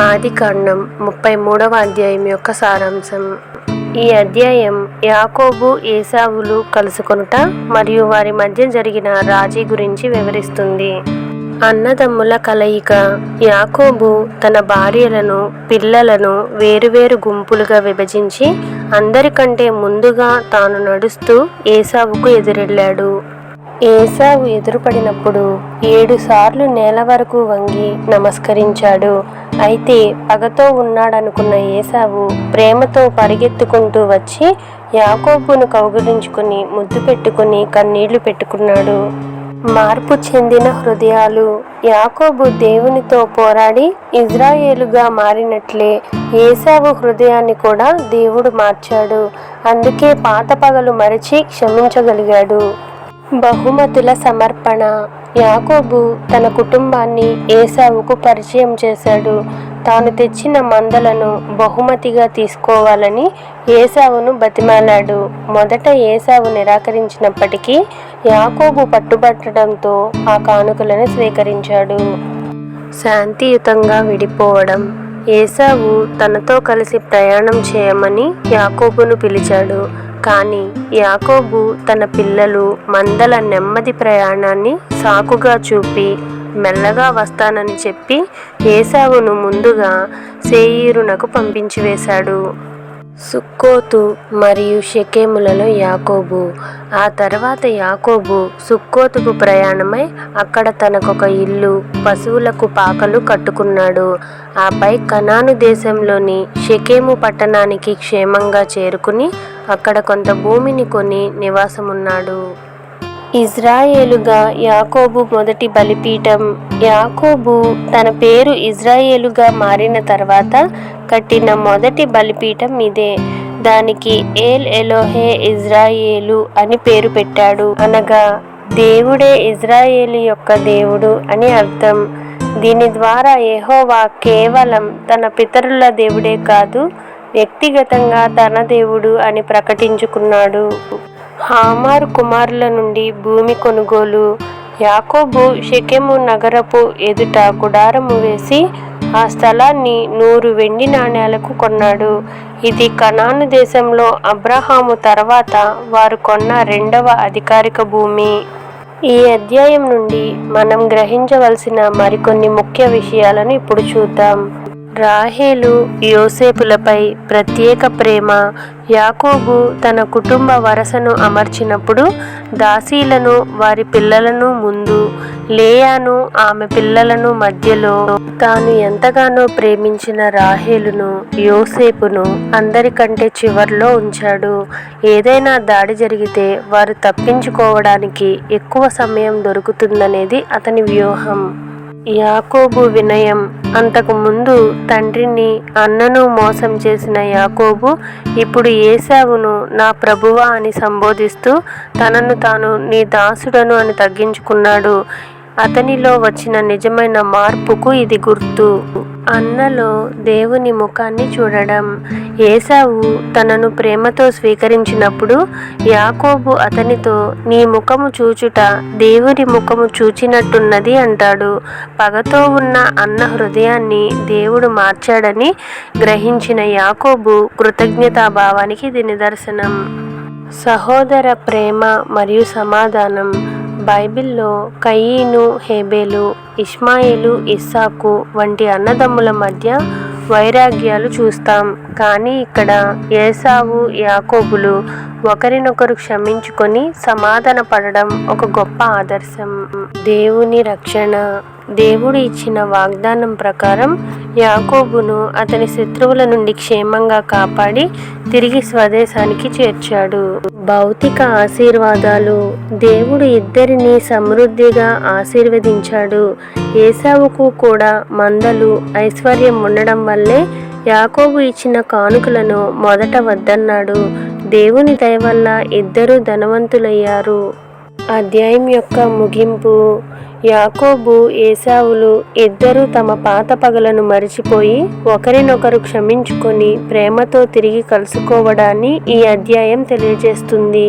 ఆదికాండం 33వ అధ్యాయం యొక్క సారాంశం. ఈ అధ్యాయం యాకోబు ఏశావులు కలుసుకొనుట మరియు వారి మధ్య జరిగిన రాజీ గురించి వివరిస్తుంది. అన్నదమ్ముల కలయిక. యాకోబు తన భార్యలను, పిల్లలను వేరువేరు గుంపులుగా విభజించి అందరికంటే ముందుగా తాను నడుస్తూ ఏశావుకు ఎదురెళ్ళాడు. ఏశావు ఎదురుపడినప్పుడు 7 సార్లు నేల వరకు వంగి నమస్కరించాడు. అయితే పగతో ఉన్నాడనుకున్న ఏశావు ప్రేమతో పరిగెత్తుకుంటూ వచ్చి యాకోబును కౌగిలించుకుని ముద్దు పెట్టుకుని కన్నీళ్లు పెట్టుకున్నాడు. మార్పు చెందిన హృదయాలు. యాకోబు దేవునితో పోరాడి ఇజ్రాయేలుగా మారినట్లే ఏశావు హృదయాన్ని కూడా దేవుడు మార్చాడు. అందుకే పాత పగలు మరచి క్షమించగలిగాడు. బహుమతుల సమర్పణ. యాకోబు తన కుటుంబాన్ని ఏశావుకు పరిచయం చేశాడు. తాను తెచ్చిన మందలను బహుమతిగా తీసుకోవాలని ఏశావును బతిమాలాడు. మొదట ఏశావు నిరాకరించినప్పటికీ యాకోబు పట్టుబట్టడంతో ఆ కానుకలను స్వీకరించాడు. శాంతియుతంగా విడిపోవడం. ఏశావు తనతో కలిసి ప్రయాణం చేయమని యాకోబును పిలిచాడు. కానీ యాకోబు తన పిల్లలు, మందల నెమ్మది ప్రయాణాన్ని సాకుగా చూపి మెల్లగా వస్తానని చెప్పి ఏశావును ముందుగా శేయీరునకు పంపించివేశాడు. సుక్కోతు మరియు షెకెములలో యాకోబు. ఆ తర్వాత యాకోబు సుక్కోతుకు ప్రయాణమై అక్కడ తనకొక ఇల్లు, పశువులకు పాకలు కట్టుకున్నాడు. ఆపై కనాను దేశంలోని షెకెము పట్టణానికి క్షేమంగా చేరుకుని అక్కడ కొంత భూమిని కొని నివాసమున్నాడు. ఇజ్రాయేలుగా యాకోబు మొదటి బలిపీఠం. యాకోబు తన పేరు ఇజ్రాయేలుగా మారిన తర్వాత కట్టిన మొదటి బలిపీఠం ఇదే. దానికి ఏల్ ఎలోహే ఇజ్రాయేలు అని పేరు పెట్టాడు. అనగా దేవుడే ఇజ్రాయేలు యొక్క దేవుడు అని అర్థం. దీని ద్వారా యెహోవా కేవలం తన పితరుల దేవుడే కాదు, వ్యక్తిగతంగా తన దేవుడు అని ప్రకటించుకున్నాడు. హామారు కుమారుల నుండి భూమి కొనుగోలు. యాకోబు షెకెము నగరపు ఎదుట గుడారము వేసి ఆ స్థలాన్ని 100 వెండి నాణేలకు కొన్నాడు. ఇది కనాను దేశంలో అబ్రహాము తర్వాత వారు కొన్న 2వ అధికారిక భూమి. ఈ అధ్యాయం నుండి మనం గ్రహించవలసిన మరికొన్ని ముఖ్య విషయాలను ఇప్పుడు చూద్దాం. రాహేలు యోసేపులపై ప్రత్యేక ప్రేమ. యాకోబు తన కుటుంబ వరసను అమర్చినప్పుడు దాసీలను, వారి పిల్లలను ముందు, లేయాను ఆమె పిల్లలను మధ్యలో, తాను ఎంతగానో ప్రేమించిన రాహేలును, యోసేపును అందరికంటే చివర్లో ఉంచాడు. ఏదైనా దాడి జరిగితే వారు తప్పించుకోవడానికి ఎక్కువ సమయం దొరుకుతుందనేది అతని వ్యూహం. యాకోబు వినయం. అంతకు ముందు తండ్రిని, అన్నను మోసం చేసిన యాకోబు ఇప్పుడు ఏశావును నా ప్రభువా అని సంబోధిస్తూ తనను తాను నీ దాసుడను అని తగ్గించుకున్నాడు. అతనిలో వచ్చిన నిజమైన మార్పుకు ఇది గుర్తు. అన్నలో దేవుని ముఖాన్ని చూడడం. ఏశావు తనను ప్రేమతో స్వీకరించినప్పుడు యాకోబు అతనితో నీ ముఖము చూచుట దేవుని ముఖము చూచినట్టున్నది అంటాడు. పగతో ఉన్న అన్న హృదయాన్ని దేవుడు మార్చాడని గ్రహించిన యాకోబు కృతజ్ఞతాభావానికి ఇది నిదర్శనం. సహోదర ప్రేమ మరియు సమాధానం. బైబిల్లో కయీను, హేబెలు, ఇష్మాయేలు, ఇస్సాకు వంటి అన్నదమ్ముల మధ్య వైరాగ్యాలు చూస్తాం. కానీ ఇక్కడ ఏశావు, యాకోబులు ఒకరినొకరు క్షమించుకొని సమాధాన పడడం ఒక గొప్ప ఆదర్శం. దేవుని రక్షణ. దేవుడు ఇచ్చిన వాగ్దానం ప్రకారం యాకోబును అతని శత్రువుల నుండి క్షేమంగా కాపాడి తిరిగి స్వదేశానికి చేర్చాడు. భౌతిక ఆశీర్వాదాలు. దేవుడు ఇద్దరిని సమృద్ధిగా ఆశీర్వదించాడు. ఏశావుకు కూడా మందలు, ఐశ్వర్యం ఉండడం వల్లే యాకోబు ఇచ్చిన కానుకలను మొదట వద్దన్నాడు. దేవుని దయ వల్ల ఇద్దరూ ధనవంతులయ్యారు. అధ్యాయం యొక్క ముగింపు. యాకోబు, ఏశావులు ఇద్దరూ తమ పాత పగలను మరిచిపోయి ఒకరినొకరు క్షమించుకొని ప్రేమతో తిరిగి కలుసుకోవడాన్ని ఈ అధ్యాయం తెలియజేస్తుంది.